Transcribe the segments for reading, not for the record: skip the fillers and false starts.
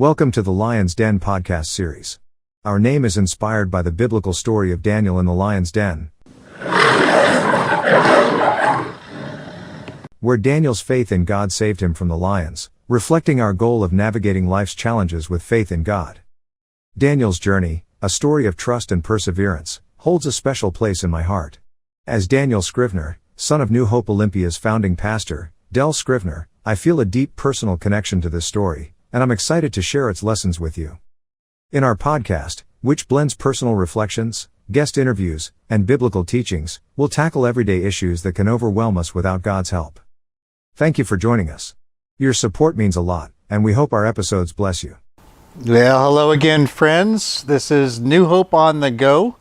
Welcome to the Lion's Den podcast series. Our name is inspired by the biblical story of Daniel in the lion's den, where Daniel's faith in God saved him from the lions, reflecting our goal of navigating life's challenges with faith in God. Daniel's journey, a story of trust and perseverance, holds a special place in my heart. As Daniel Scrivner, son of New Hope Olympia's founding pastor, Del Scrivner, I feel a deep personal connection to this story, and I'm excited to share its lessons with you. In our podcast, which blends personal reflections, guest interviews, and biblical teachings, we'll tackle everyday issues that can overwhelm us without God's help. Thank you for joining us. Your support means a lot, and we hope our episodes bless you. Well, hello again, friends. This is New Hope on the Go,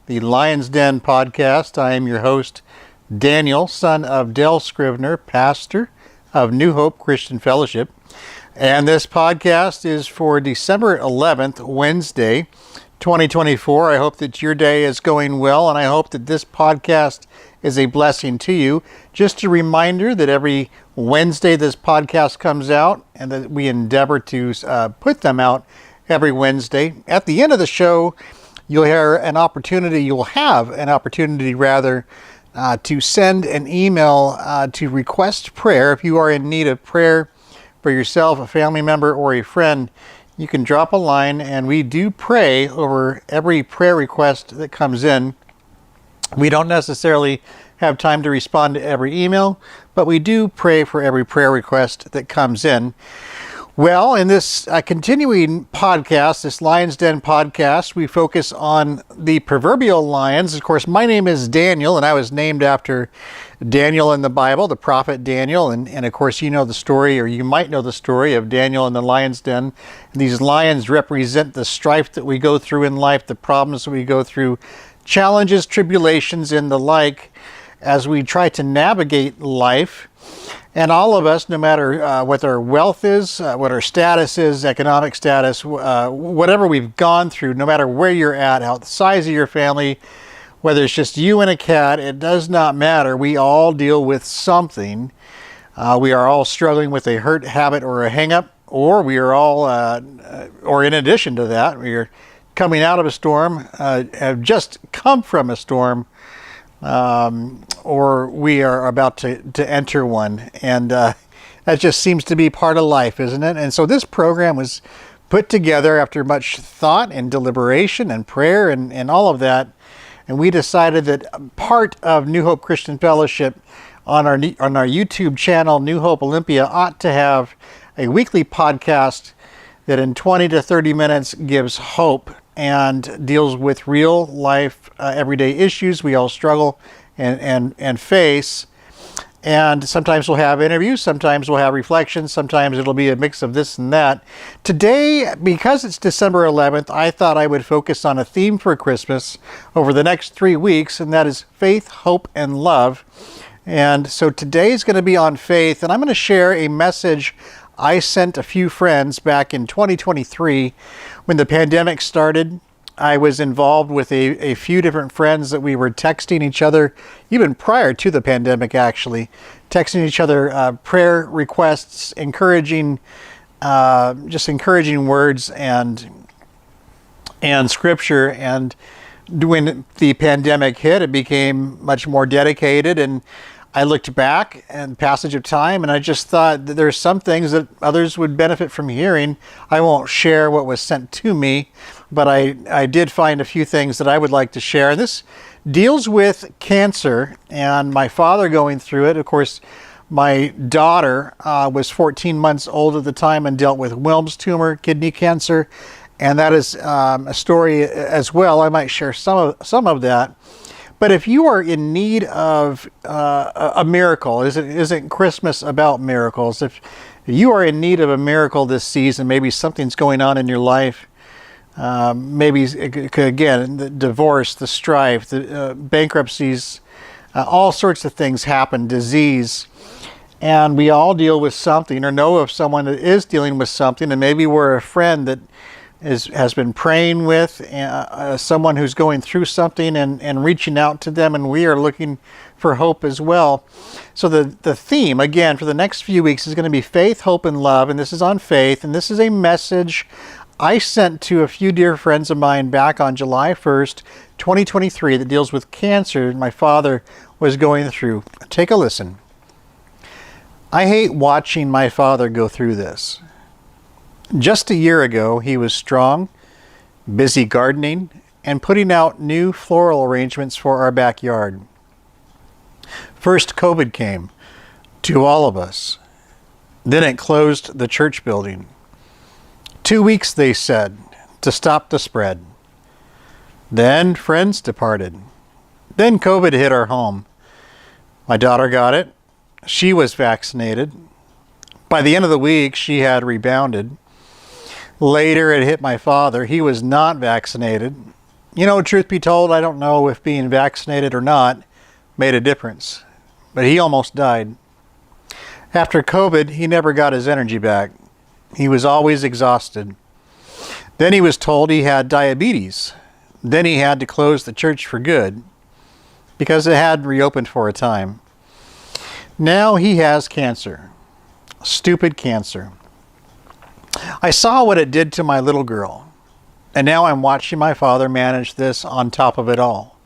the Lion's Den podcast. I am your host, Daniel, son of Del Scrivner, pastor of New Hope Christian Fellowship. And this podcast is for December 11th, Wednesday, 2024. I hope that your day is going well, and I hope that this podcast is a blessing to you. Just a reminder that every Wednesday this podcast comes out, and that we endeavor to put them out every Wednesday. At the end of the show, you'll have an opportunity to send an email to request prayer. If you are in need of prayer for yourself, a family member, or a friend, you can drop a line, and we do pray over every prayer request that comes in. We don't necessarily have time to respond to every email, but we do pray for every prayer request that comes in. Well, in this continuing podcast, this Lion's Den podcast, we focus on the proverbial lions. Of course, my name is Daniel, and I was named after Daniel in the Bible, the prophet Daniel. And of course, you know the story, or you might know the story of Daniel in the lion's den. And these lions represent the strife that we go through in life, the problems that we go through, challenges, tribulations, and the like, as we try to navigate life. And all of us, no matter what our wealth is, what our status is, economic status, whatever we've gone through, no matter where you're at, how the size of your family, whether it's just you and a cat, it does not matter. We all deal with something. We are all struggling with a hurt, habit, or a hang-up, or we are all, or in addition to that, we are coming out of a storm, have just come from a storm, or we are about to enter one. And that just seems to be part of life, isn't it? And so this program was put together after much thought and deliberation and prayer and all of that. And we decided that part of New Hope Christian Fellowship on our YouTube channel, New Hope Olympia, ought to have a weekly podcast that in 20 to 30 minutes gives hope and deals with real life, everyday issues we all struggle and face. And sometimes we'll have interviews, sometimes we'll have reflections, sometimes it'll be a mix of this and that. Today, because it's December 11th, I thought I would focus on a theme for Christmas over the next 3 weeks, and that is faith, hope, and love. And so today is going to be on faith, and I'm going to share a message I sent a few friends back in 2023 when the pandemic started. I was involved with a few different friends that we were texting each other, even prior to the pandemic actually, texting each other prayer requests, encouraging words and scripture. And when the pandemic hit, it became much more dedicated, and I looked back and passage of time, and I just thought that there's some things that others would benefit from hearing. I won't share what was sent to me, but I did find a few things that I would like to share. And this deals with cancer and my father going through it. Of course, my daughter was 14 months old at the time and dealt with Wilms tumor, kidney cancer, and that is a story as well. I might share some of that. But if you are in need of a miracle, isn't Christmas about miracles? If you are in need of a miracle this season, maybe something's going on in your life. Maybe, again, the divorce, the strife, the bankruptcies, all sorts of things happen, disease. And we all deal with something or know of someone that is dealing with something. And maybe we're a friend that has been praying with someone who's going through something and reaching out to them, and we are looking for hope as well. So the theme, again, for the next few weeks is going to be faith, hope, and love. And this is on faith. And this is a message I sent to a few dear friends of mine back on July 1st, 2023, that deals with cancer my father was going through. Take a listen. I hate watching my father go through this. Just a year ago, he was strong, busy gardening, and putting out new floral arrangements for our backyard. First, COVID came to all of us. Then it closed the church building. 2 weeks, they said, to stop the spread. Then friends departed. Then COVID hit our home. My daughter got it. She was vaccinated. By the end of the week, she had rebounded. Later, it hit my father. He was not vaccinated. You know, truth be told, I don't know if being vaccinated or not made a difference. But he almost died. After COVID, he never got his energy back. He was always exhausted. Then he was told he had diabetes. Then he had to close the church for good because it had reopened for a time. Now he has cancer. Stupid cancer. I saw what it did to my little girl. And now I'm watching my father manage this on top of it all.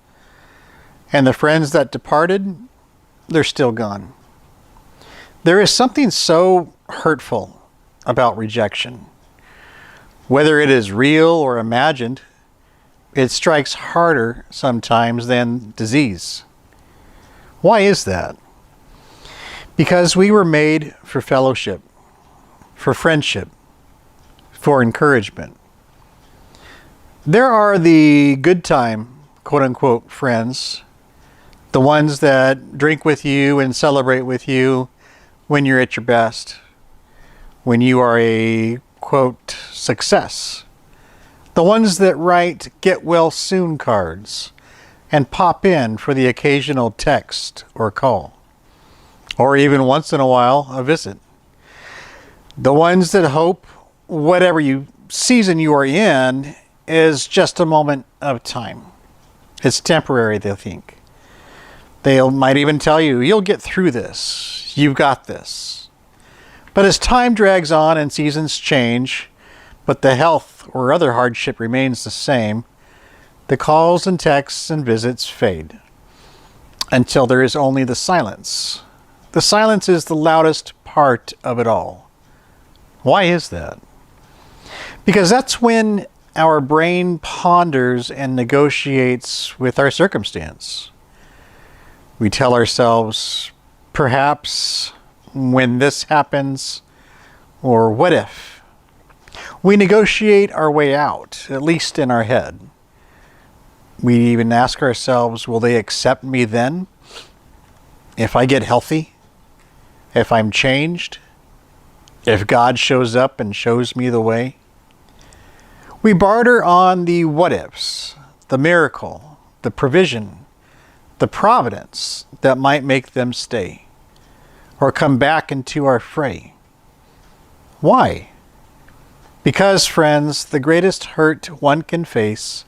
And the friends that departed, they're still gone. There is something so hurtful about rejection. Whether it is real or imagined, it strikes harder sometimes than disease. Why is that? Because we were made for fellowship, for friendship, for encouragement. There are the good time, quote unquote, friends, the ones that drink with you and celebrate with you when you're at your best, when you are a, quote, success. The ones that write get well soon cards and pop in for the occasional text or call, or even once in a while a visit. The ones that hope whatever season you are in is just a moment of time. It's temporary, they think. They might even tell you, you'll get through this. You've got this. But as time drags on and seasons change, but the health or other hardship remains the same, the calls and texts and visits fade until there is only the silence. The silence is the loudest part of it all. Why is that? Because that's when our brain ponders and negotiates with our circumstance. We tell ourselves, perhaps when this happens, or what if? We negotiate our way out, at least in our head. We even ask ourselves, will they accept me then? If I get healthy? If I'm changed? If God shows up and shows me the way? We barter on the what ifs, the miracle, the provision, the providence that might make them stay or come back into our fray. Why? Because, friends, the greatest hurt one can face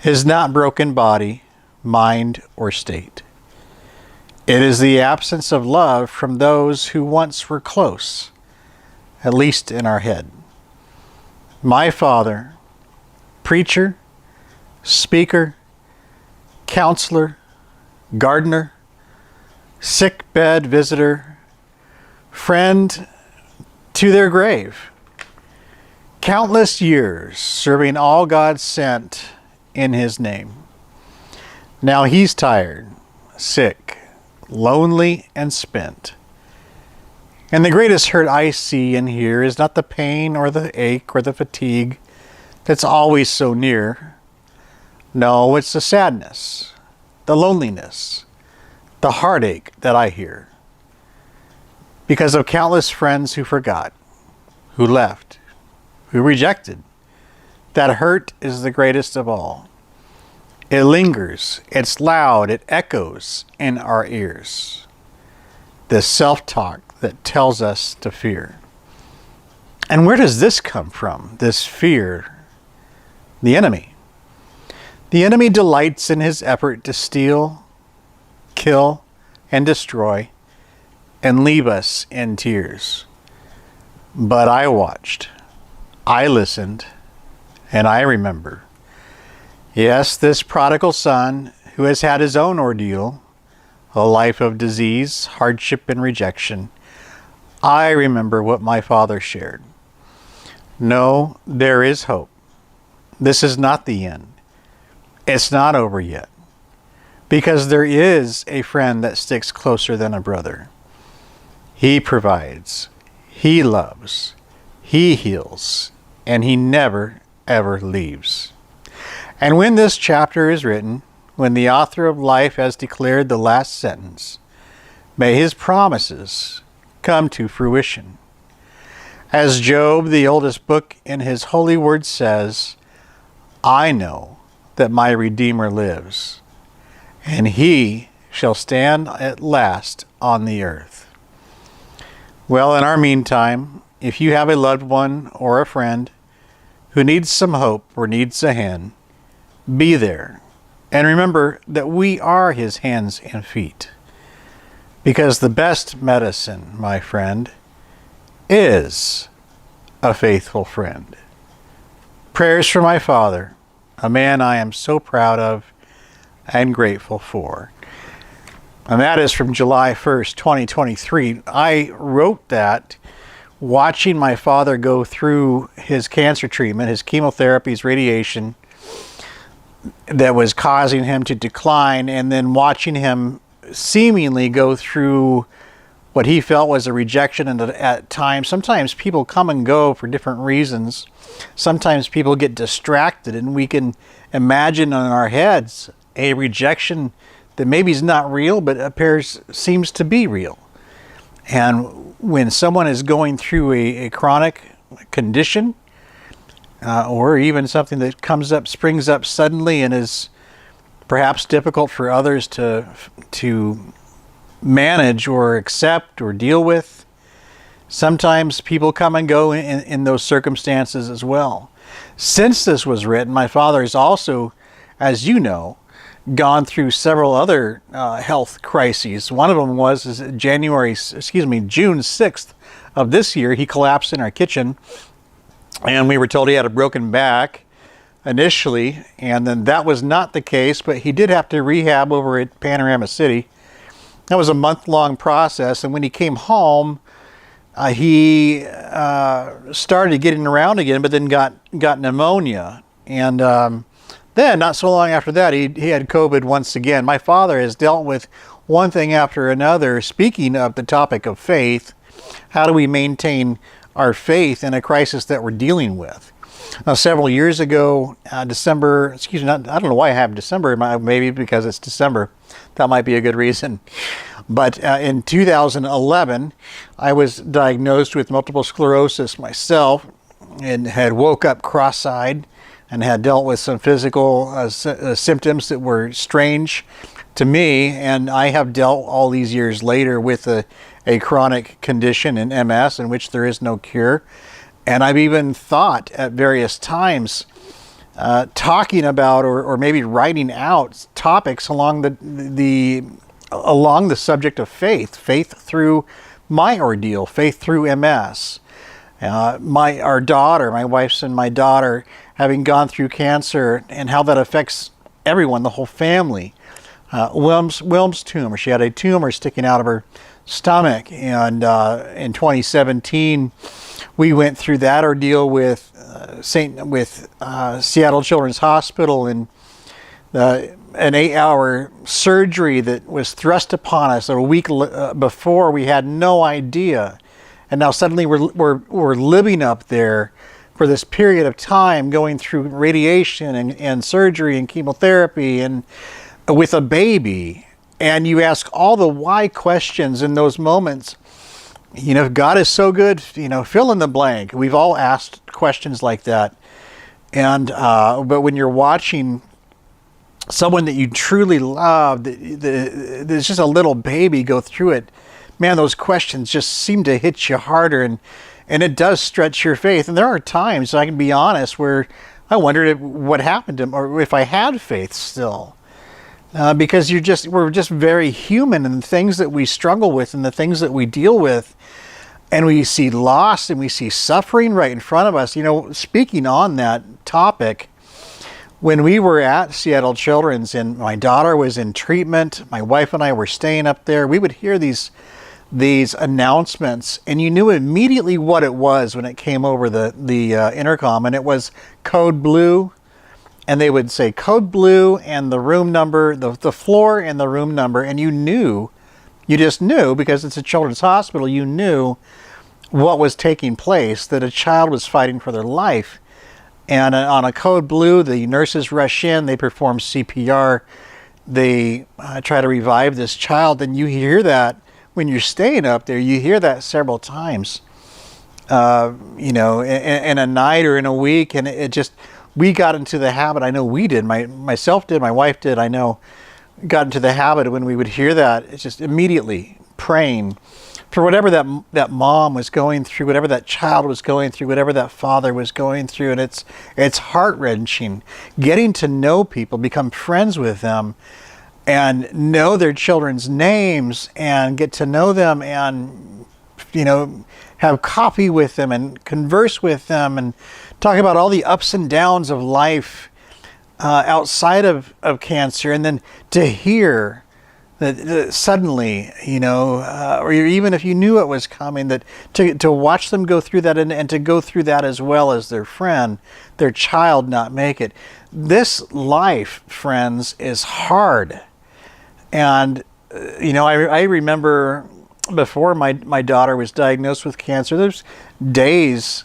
is not broken body, mind, or state. It is the absence of love from those who once were close, at least in our head. My father, preacher, speaker, counselor, gardener, sick bed visitor, friend to their grave. Countless years serving all God sent in his name. Now he's tired, sick, lonely, and spent. And the greatest hurt I see and hear is not the pain or the ache or the fatigue that's always so near. No, it's the sadness, the loneliness, the heartache that I hear. Because of countless friends who forgot, who left, who rejected. That hurt is the greatest of all. It lingers, it's loud, it echoes in our ears. This self-talk that tells us to fear. And where does this come from, this fear? The enemy. The enemy delights in his effort to steal, kill and destroy and leave us in tears. But I watched, I listened, and I remember. Yes, this prodigal son who has had his own ordeal, a life of disease, hardship, and rejection, I remember what my father shared. No, there is hope. This is not the end. It's not over yet. Because there is a friend that sticks closer than a brother. He provides, he loves, he heals, and he never, ever leaves. And when this chapter is written, when the author of life has declared the last sentence, may his promises come to fruition. As Job, the oldest book in his holy word, says, I know that my Redeemer lives, and he shall stand at last on the earth. Well, in our meantime, if you have a loved one or a friend who needs some hope or needs a hand, be there. And remember that we are his hands and feet. Because the best medicine, my friend, is a faithful friend. Prayers for my father, a man I am so proud of and grateful for. And that is from July 1st, 2023. I wrote that watching my father go through his cancer treatment, his chemotherapy, his radiation that was causing him to decline, and then watching him seemingly go through what he felt was a rejection. And at times, sometimes people come and go for different reasons. Sometimes people get distracted, and we can imagine in our heads a rejection that maybe is not real, but seems to be real. And when someone is going through a chronic condition, or even something that springs up suddenly and is perhaps difficult for others to manage or accept or deal with, sometimes people come and go in those circumstances as well. Since this was written, my father has also, as you know, gone through several other health crises. One of them was June 6th of this year. He collapsed in our kitchen, and we were told he had a broken back initially, and then that was not the case, but he did have to rehab over at Panorama City. That was a month-long process, and when he came home, he started getting around again, but then got pneumonia. And then, not so long after that, he had COVID once again. My father has dealt with one thing after another. Speaking of the topic of faith, how do we maintain our faith in a crisis that we're dealing with? Now, several years ago, I don't know why I have December, maybe because it's December. That might be a good reason. But in 2011, I was diagnosed with multiple sclerosis myself and had woke up cross-eyed and had dealt with some physical symptoms that were strange to me. And I have dealt all these years later with a chronic condition in MS in which there is no cure. And I've even thought at various times talking about or maybe writing out topics along the subject of faith through my ordeal, faith through MS. My wife's and my daughter having gone through cancer, and how that affects everyone, the whole family. Wilm's tumor. She had a tumor sticking out of her stomach, and in 2017 we went through that ordeal with Seattle Children's Hospital, and an 8-hour surgery that was thrust upon us a week before. We had no idea, and now suddenly we're living up there for this period of time, going through radiation and surgery and chemotherapy, and with a baby. And you ask all the why questions in those moments. You know, God is so good, fill in the blank. We've all asked questions like that. And but when you're watching someone that you truly love, there's just a little baby go through it, man, those questions just seem to hit you harder, and it does stretch your faith. And there are times, I can be honest, where I wondered what happened to him, or if I had faith still. because we're just very human, and the things that we struggle with and the things that we deal with, and we see loss and we see suffering right in front of us. Speaking on that topic, when we were at Seattle Children's and my daughter was in treatment, my wife and I were staying up there, we would hear these announcements, and you knew immediately what it was when it came over the intercom, and it was code blue. And they would say code blue and the room number, the floor and the room number, and you just knew, because it's a children's hospital, you knew what was taking place, that a child was fighting for their life. And on a code blue, the nurses rush in, they perform CPR, they try to revive this child, and you hear that when you're staying up there, you hear that several times, in a night or in a week, and it just, we got into the habit, I know we did, myself did, my wife did, I know, got into the habit when we would hear that, it's just immediately praying for whatever that mom was going through, whatever that child was going through, whatever that father was going through. And it's heart-wrenching. Getting to know people, become friends with them, and know their children's names, and get to know them, and have coffee with them and converse with them and talk about all the ups and downs of life outside of cancer, and then to hear that suddenly, or even if you knew it was coming, that to watch them go through that, and to go through that as well as their friend, their child, not make it. This life, friends, is hard. And, I remember before my daughter was diagnosed with cancer, there's days,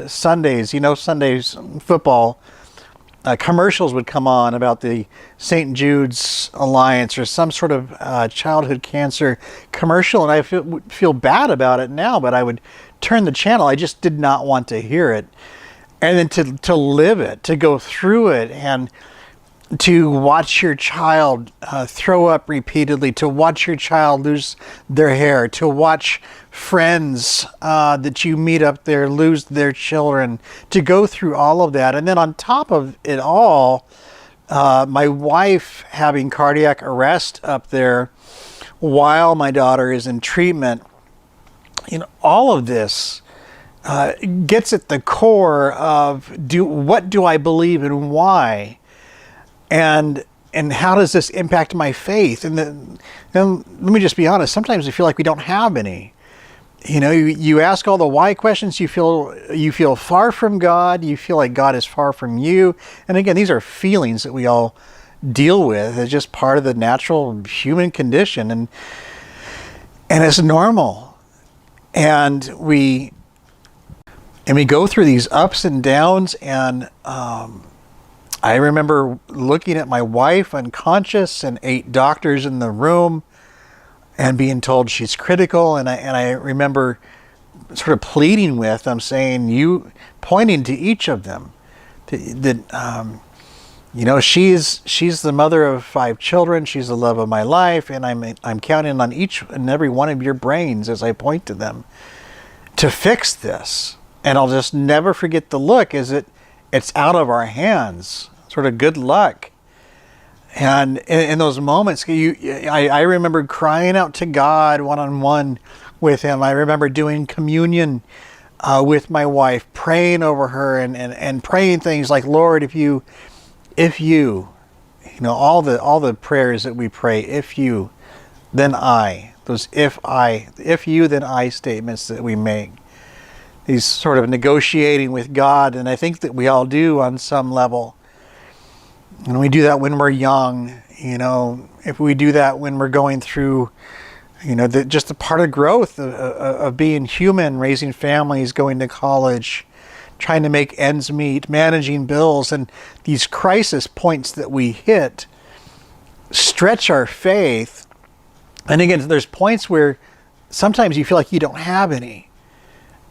Sundays, Sundays football, commercials would come on about the St. Jude's Alliance or some sort of childhood cancer commercial, and I feel bad about it now, but I would turn the channel. I just did not want to hear it. And then to live it, to go through it, and to watch your child throw up repeatedly, to watch your child lose their hair, to watch friends that you meet up there lose their children, to go through all of that. And then on top of it all, my wife having cardiac arrest up there while my daughter is in treatment, all of this gets at the core of what do I believe and why? And how does this impact my faith? And then let me just be honest, sometimes I feel like we don't have any. You ask all the why questions, you feel far from God, you feel like God is far from you. And again, these are feelings that we all deal with. It's just part of the natural human condition, and it's normal. And we go through these ups and downs, and I remember looking at my wife unconscious and 8 doctors in the room and being told she's critical. And I remember sort of pleading with them, saying, pointing to each of them, that she's the mother of 5 children. She's the love of my life. And I'm counting on each and every one of your brains as I point to them to fix this. And I'll just never forget the look as it's out of our hands. Sort of good luck. And in those moments, I remember crying out to God one-on-one with him. I remember doing communion with my wife, praying over her and praying things like, Lord, if you, all the prayers that we pray, if you, then I, those if you, then I statements that we make. These sort of negotiating with God, and I think that we all do on some level. And we do that when we're young, if we do that when we're going through, just the part of growth of being human, raising families, going to college, trying to make ends meet, managing bills, and these crisis points that we hit stretch our faith. And again, there's points where sometimes you feel like you don't have any.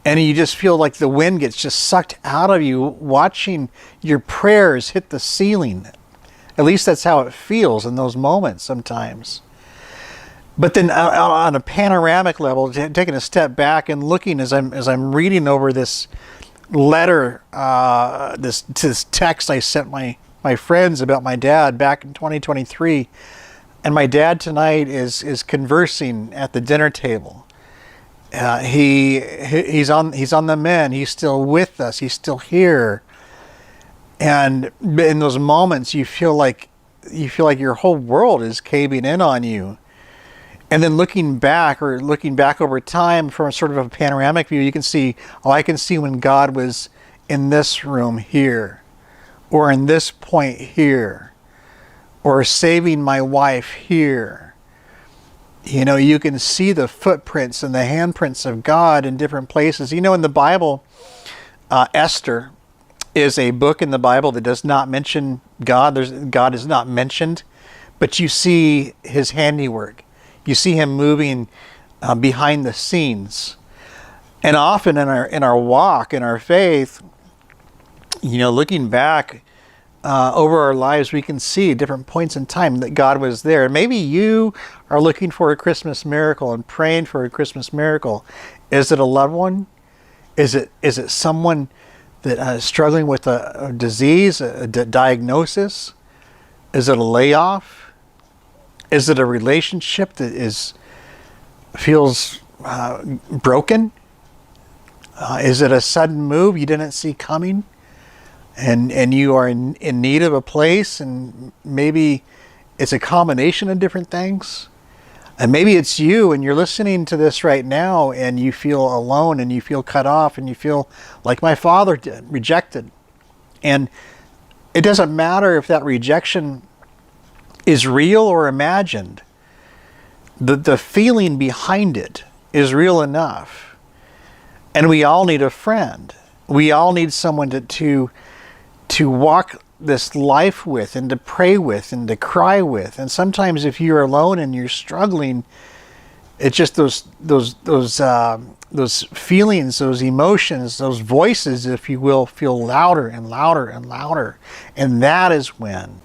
And you just feel like the wind gets just sucked out of you, watching your prayers hit the ceiling. At least that's how it feels in those moments sometimes. But then on a panoramic level, taking a step back and looking as I'm reading over this letter, this text I sent my my friends about my dad back in 2023. And my dad tonight is conversing at the dinner table. He's on the mend. He's still with us. He's still here. And in those moments, you feel like your whole world is caving in on you. And then looking back over time from sort of a panoramic view, you can see, I can see when God was in this room here, or in this point here, or saving my wife here. You can see the footprints and the handprints of God in different places. In the Bible, Esther is a book in the Bible that does not mention God. God is not mentioned, but you see his handiwork. You see him moving behind the scenes. And often in our walk, in our faith, looking back over our lives, we can see different points in time that God was there. Maybe you are looking for a Christmas miracle and praying for a Christmas miracle. Is it a loved one? Is it someone that is struggling with a disease, a diagnosis? Is it a layoff? Is it a relationship that feels broken? Is it a sudden move you didn't see coming? And you are in need of a place, and maybe it's a combination of different things. And maybe it's you, and you're listening to this right now, and you feel alone, and you feel cut off, and you feel like my father did, rejected. And it doesn't matter if that rejection is real or imagined. The feeling behind it is real enough. And we all need a friend. We all need someone to walk this life with, and to pray with, and to cry with. And sometimes if you're alone and you're struggling, it's just those feelings, those emotions, those voices, if you will, feel louder and louder and louder. And that is when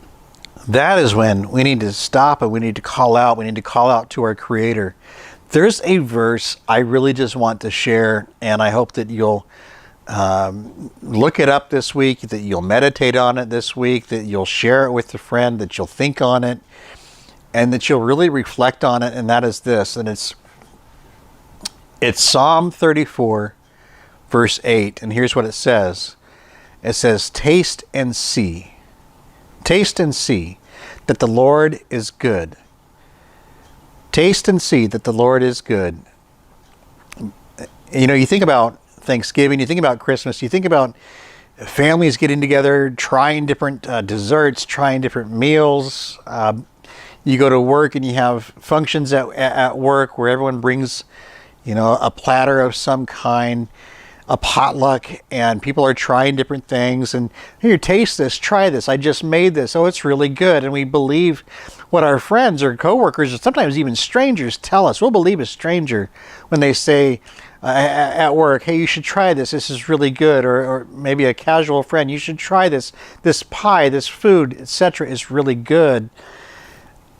we need to stop, and we need to call out. We need to call out to our Creator. There's a verse I really just want to share, and I hope that you'll look it up this week, that you'll meditate on it this week, that you'll share it with a friend, that you'll think on it, and that you'll really reflect on it. And that is this, and it's Psalm 34, verse 8. And here's what it says. It says, taste and see that the Lord is good. Taste and see that the Lord is good. You think about Thanksgiving, you think about Christmas, you think about families getting together, trying different desserts, trying different meals. You go to work and you have functions at work where everyone brings, a platter of some kind, a potluck, and people are trying different things. And here, taste this, try this. I just made this. Oh, it's really good. And we believe what our friends or coworkers, or sometimes even strangers, tell us. We'll believe a stranger when they say at work, hey, you should try this. This is really good. Or maybe a casual friend, you should try this. This pie, this food, etc. is really good.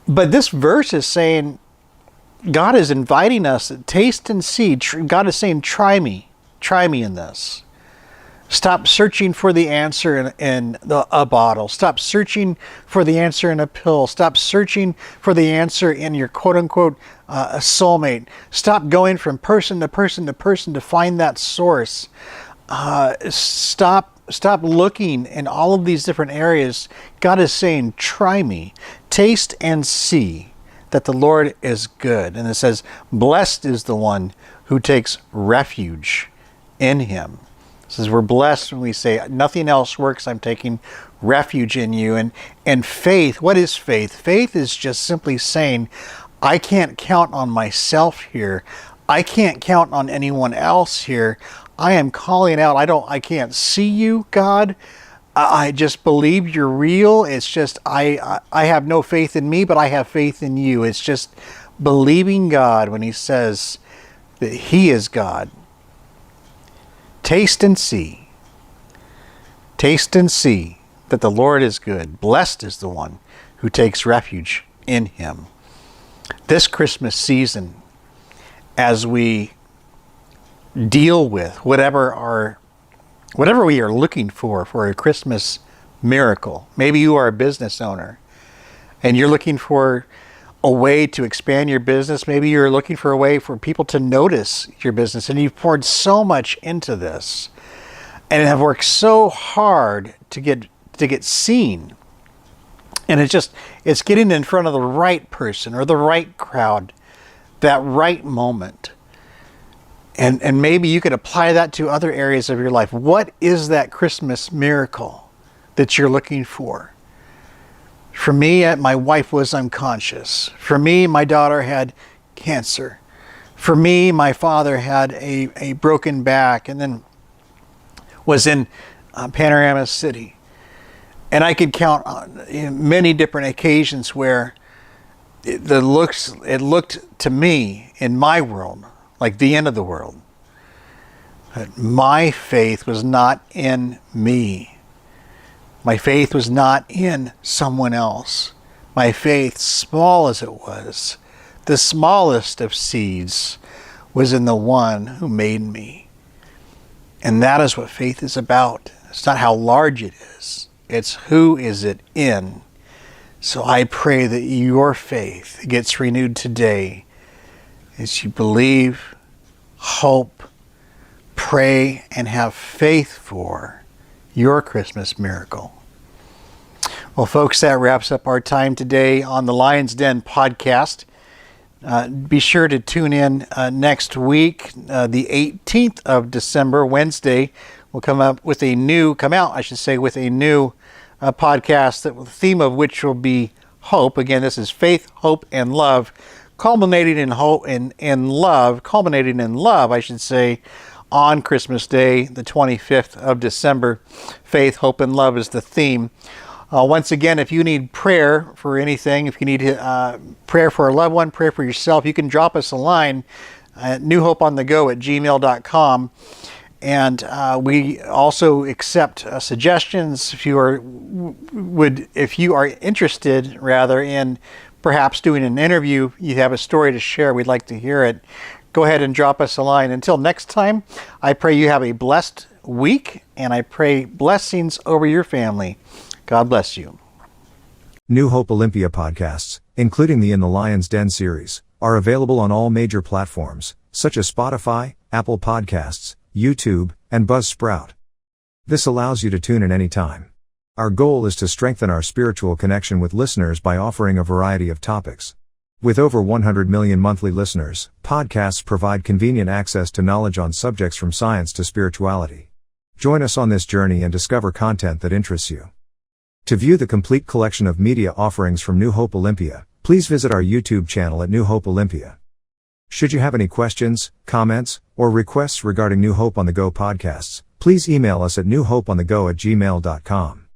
But this verse is saying, God is inviting us to taste and see. God is saying, try me in this. Stop searching for the answer in a bottle. Stop searching for the answer in a pill. Stop searching for the answer in your quote-unquote a soulmate. Stop going from person to person to person to find that source. Stop looking in all of these different areas. God is saying, try me. Taste and see that the Lord is good. And it says, blessed is the one who takes refuge in him. It says we're blessed when we say, nothing else works, I'm taking refuge in you. And faith, what is faith? Faith is just simply saying, I can't count on myself here. I can't count on anyone else here. I am calling out. I can't see you, God. I just believe you're real. It's just, I have no faith in me, but I have faith in you. It's just believing God when he says that he is God. Taste and see. Taste and see that the Lord is good. Blessed is the one who takes refuge in him. This Christmas season, as we deal with whatever we are looking for a Christmas miracle. Maybe you are a business owner and you're looking for a way to expand your business. Maybe you're looking for a way for people to notice your business, and you've poured so much into this and have worked so hard to get seen. And it's getting in front of the right person or the right crowd, that right moment. And maybe you could apply that to other areas of your life. What is that Christmas miracle that you're looking for? For me, my wife was unconscious. For me, my daughter had cancer. For me, my father had a broken back and then was in Panorama City. And I could count on many different occasions where it looked to me in my world like the end of the world. But my faith was not in me. My faith was not in someone else. My faith, small as it was, the smallest of seeds, was in the one who made me. And that is what faith is about. It's not how large it is. It's who is it in. So I pray that your faith gets renewed today as you believe, hope, pray, and have faith for your Christmas miracle. Well, folks, that wraps up our time today on the Lion's Den podcast. Be sure to tune in next week, the 18th of December, Wednesday. We'll come out with a new podcast, the theme of which will be hope. Again, this is faith, hope, and love, culminating in hope and love, on Christmas Day, the 25th of December. Faith, hope, and love is the theme. Once again, if you need prayer for anything, if you need prayer for a loved one, prayer for yourself, you can drop us a line at newhopeonthego@gmail.com. And we also accept suggestions. If you are interested in perhaps doing an interview, you have a story to share, we'd like to hear it. Go ahead and drop us a line. Until next time, I pray you have a blessed week, and I pray blessings over your family. God bless you. New Hope Olympia podcasts, including the In the Lion's Den series, are available on all major platforms, such as Spotify, Apple Podcasts, YouTube, and Buzzsprout. This allows you to tune in anytime. Our goal is to strengthen our spiritual connection with listeners by offering a variety of topics. With over 100 million monthly listeners, podcasts provide convenient access to knowledge on subjects from science to spirituality. Join us on this journey and discover content that interests you. To view the complete collection of media offerings from New Hope Olympia, please visit our YouTube channel at New Hope Olympia. Should you have any questions, comments, or requests regarding New Hope on the Go podcasts, please email us at newhopeonthego@gmail.com.